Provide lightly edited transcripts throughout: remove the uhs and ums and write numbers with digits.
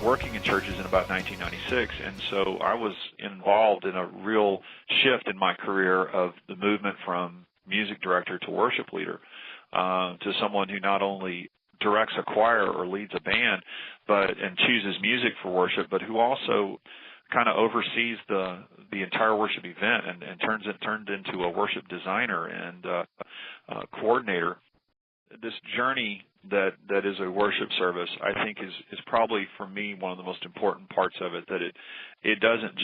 working in churches in about 1996, and so I was involved in a real shift in my career of the movement from music director to worship leader, to someone who not only directs a choir or leads a band and chooses music for worship, but who also kind of oversees the entire worship event and turned into a worship designer and coordinator. This journey that is a worship service, I think, is probably for me one of the most important parts of it. That it doesn't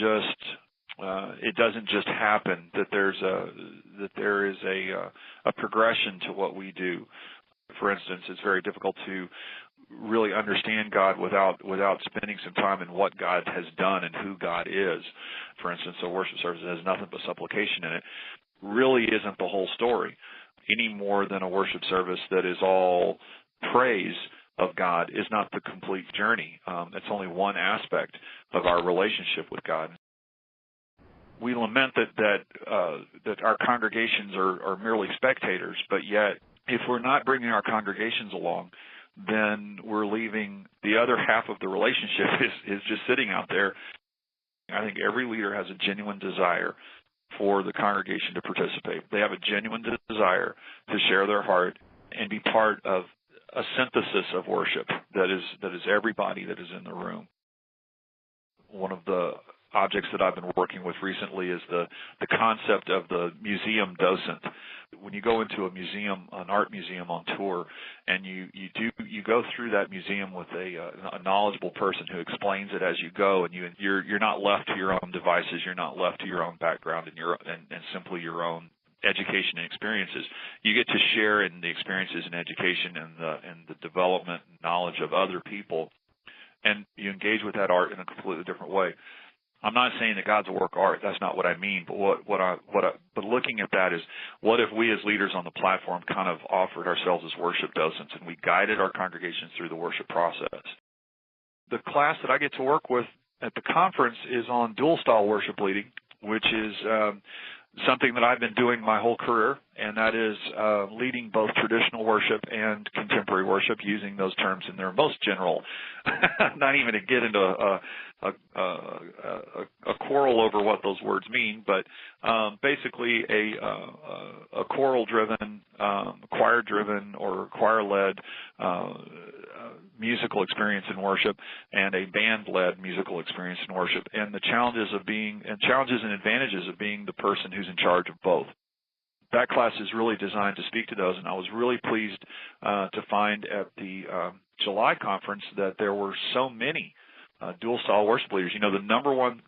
just happen. That there is a progression to what we do. For instance, it's very difficult to really understand God without spending some time in what God has done and who God is. For instance, a worship service that has nothing but supplication in it really isn't the whole story, any more than a worship service that is all praise of God is not the complete journey. It's only one aspect of our relationship with God. We lament that our congregations are merely spectators, but yet if we're not bringing our congregations along, then we're leaving the other half of the relationship is just sitting out there. I think every leader has a genuine desire for the congregation to participate. They have a genuine desire to share their heart and be part of a synthesis of worship that is everybody that is in the room. One of the objects that I've been working with recently is the concept of the museum docent. When you go into a museum, an art museum on tour, and you go through that museum with a knowledgeable person who explains it as you go, and you're not left to your own devices, you're not left to your own background and simply your own education and experiences. You get to share in the experiences and education and the development and knowledge of other people, and you engage with that art in a completely different way. I'm not saying that God's a work of art. That's not what I mean. But but looking at that is, what if we as leaders on the platform kind of offered ourselves as worship docents and we guided our congregations through the worship process? The class that I get to work with at the conference is on dual style worship leading, which is something that I've been doing my whole career, and that is leading both traditional worship and contemporary worship, using those terms in their most general, not even to get into a quarrel over what those words mean, but basically a choral-driven, choir-driven, or choir-led musical experience in worship, and a band-led musical experience in worship, and the challenges and advantages of being the person who's in charge of both. That class is really designed to speak to those, and I was really pleased to find at the July conference that there were so many dual-style worship leaders. You know, the number one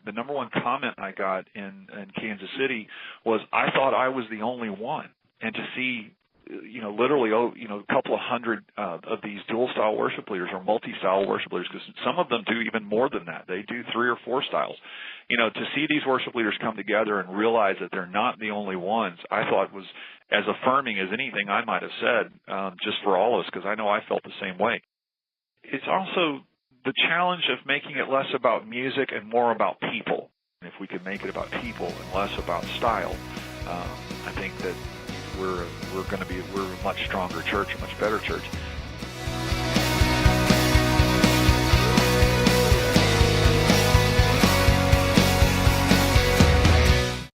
comment I got in Kansas City was, I thought I was the only one, and to see, literally, a couple of hundred of these dual-style worship leaders or multi-style worship leaders, because some of them do even more than that. They do 3 or 4 styles. To see these worship leaders come together and realize that they're not the only ones, I thought was as affirming as anything I might have said, just for all of us, because I know I felt the same way. It's also the challenge of making it less about music and more about people. If we could make it about people and less about style, I think that we're a much stronger church, a much better church.